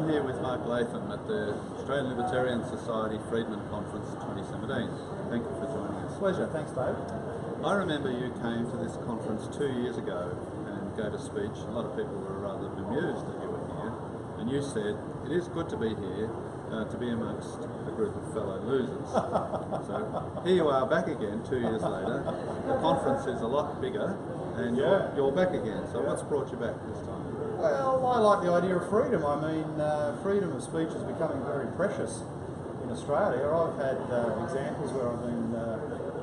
I'm here with Mark Latham at the Australian Libertarian Society Freedman Conference 2017. Thank you for joining us. Pleasure, thanks Dave. I remember you came to this conference 2 years ago and gave a speech. A lot of people were rather bemused that you were here, and you said, it is good to be here, to be amongst a group of fellow losers. So here you are back again 2 years later. The conference is a lot bigger and you're back again. So what's brought you back this time? Well, I like the idea of freedom. I mean, freedom of speech is becoming very precious in Australia. I've had examples where I've been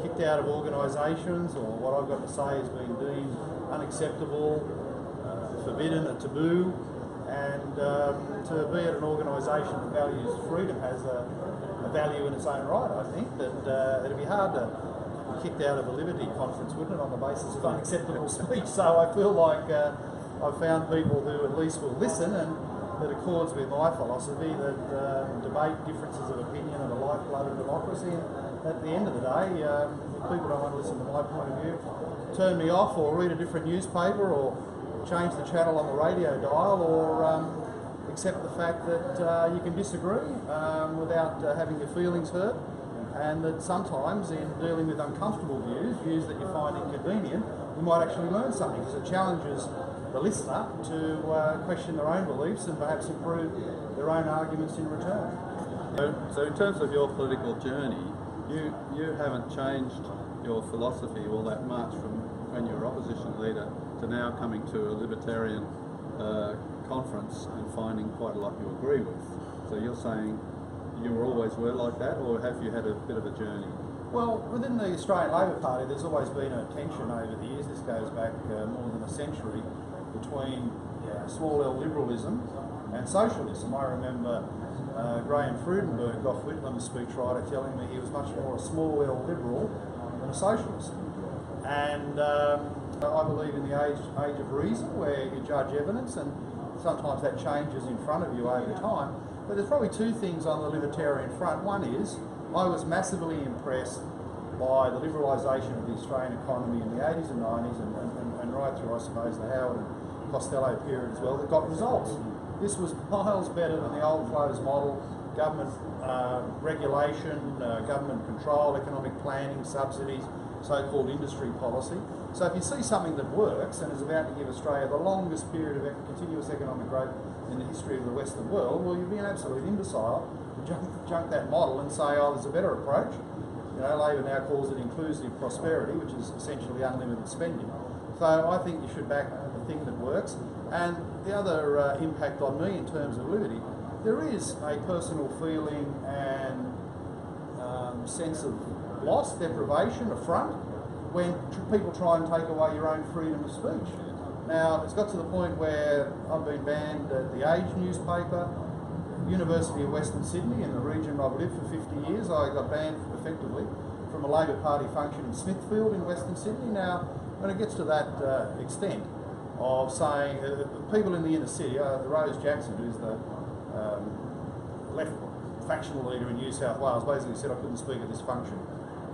kicked out of organisations, or what I've got to say has been deemed unacceptable, forbidden, a taboo, and to be at an organisation that values freedom has a value in its own right. I think that it'd be hard to be kicked out of a Liberty conference, wouldn't it, on the basis of unacceptable speech? So I feel like I've found people who at least will listen and that accords with my philosophy, that debate differences of opinion are the lifeblood of democracy. And at the end of the day, if people don't want to listen to my point of view, turn me off or read a different newspaper or change the channel on the radio dial, or accept the fact that you can disagree without having your feelings hurt, and that sometimes in dealing with uncomfortable views that you find inconvenient, you might actually learn something, because it challenges the listener to question their own beliefs and perhaps improve their own arguments in return. So in terms of your political journey, you haven't changed your philosophy all that much from when you were opposition leader to now coming to a libertarian conference and finding quite a lot you agree with. So you're saying you always were like that, or have you had a bit of a journey? Well, within the Australian Labor Party, there's always been a tension over the years. This goes back more than a century, between small L liberalism and socialism. I remember Graham Freudenberg, Gough Whitlam's speechwriter, telling me he was much more a small L liberal than a socialist. And I believe in the age of reason, where you judge evidence, and sometimes that changes in front of you over time. But there's probably two things on the libertarian front. One is, I was massively impressed by the liberalisation of the Australian economy in the 80s and 90s and right through, I suppose, the Howard and Costello period as well, that got results. This was miles better than the old closed model: government regulation, government control, economic planning, subsidies, so-called industry policy. So if you see something that works and is about to give Australia the longest period of continuous economic growth in the history of the Western world, well, you'd be an absolute imbecile to junk that model and say, oh, there's a better approach. You know, Labor now calls it inclusive prosperity, which is essentially unlimited spending. So I think you should back the thing that works. And the other impact on me in terms of liberty, there is a personal feeling and sense of loss, deprivation, affront, when people try and take away your own freedom of speech. Now, it's got to the point where I've been banned at the Age newspaper, University of Western Sydney, in the region I've lived for 50 years. I got banned effectively from a Labor Party function in Smithfield in Western Sydney. Now, when it gets to that extent of saying, people in the inner city, Rose Jackson, who's the left factional leader in New South Wales, basically said I couldn't speak at this function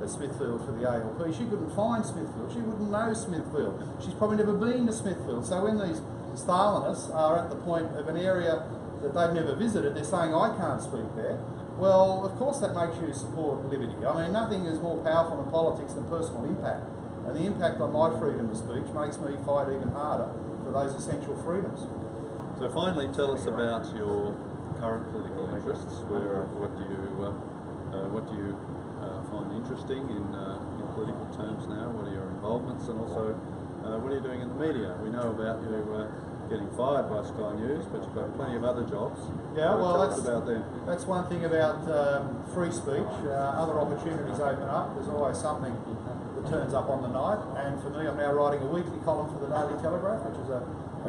at Smithfield for the ALP. She couldn't find Smithfield, she wouldn't know Smithfield, she's probably never been to Smithfield. So when these Stalinists are at the point of an area that they've never visited, they're saying I can't speak there. Well, of course that makes you support liberty. I mean, nothing is more powerful in politics than personal impact. And the impact on my freedom of speech makes me fight even harder for those essential freedoms. So finally, tell us about your current political interests. What do you find interesting in political terms now? What are your involvements, and also what are you doing in the media? We know about you getting fired by Sky News, but you've got plenty of other jobs. Yeah, well, tell us about them. That's one thing about free speech. Other opportunities open up. There's always something that turns up on the night. And for me, I'm now writing a weekly column for the Daily Telegraph, which is a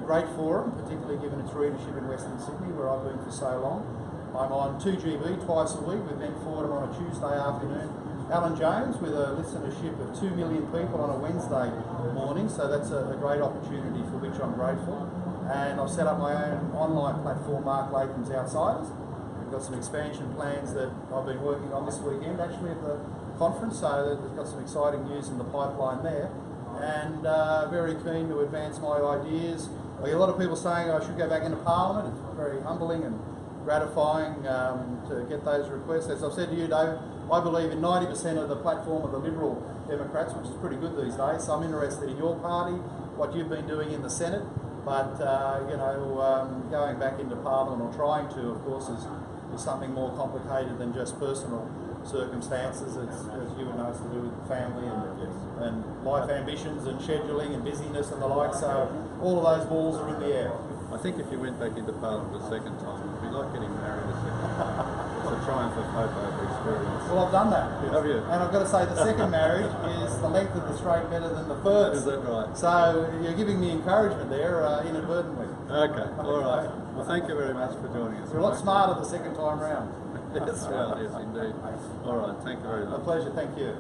great forum, particularly given its readership in Western Sydney, where I've been for so long. I'm on 2GB twice a week with Ben Fordham on a Tuesday afternoon, Alan Jones with a listenership of 2 million people on a Wednesday morning, so that's a great opportunity for which I'm grateful. And I've set up my own online platform, Mark Latham's Outsiders. We've got some expansion plans that I've been working on this weekend actually at the conference, so we've got some exciting news in the pipeline there. And very keen to advance my ideas. I get a lot of people saying I should go back into Parliament. It's very humbling and gratifying to get those requests. As I've said to you, Dave, I believe in 90% of the platform of the Liberal Democrats, which is pretty good these days. So I'm interested in your party, what you've been doing in the Senate, but going back into Parliament, or trying to, of course, is something more complicated than just personal circumstances. It's, as you would know, it's to do with family and life ambitions and scheduling and busyness and the like. So all of those balls are in the air. I think if you went back into Parliament a second time, it'd be like getting married a second time. It's a triumph of hope over experience. Well, I've done that. Have you? And I've got to say, the second marriage is the length of the straight better than the first. Is that right? So you're giving me encouragement there, inadvertently. Okay, all right. Well, thank you very much for joining us. You're a lot smarter the second time round. Yes, well, yes, indeed. All right, thank you very much. A pleasure, thank you.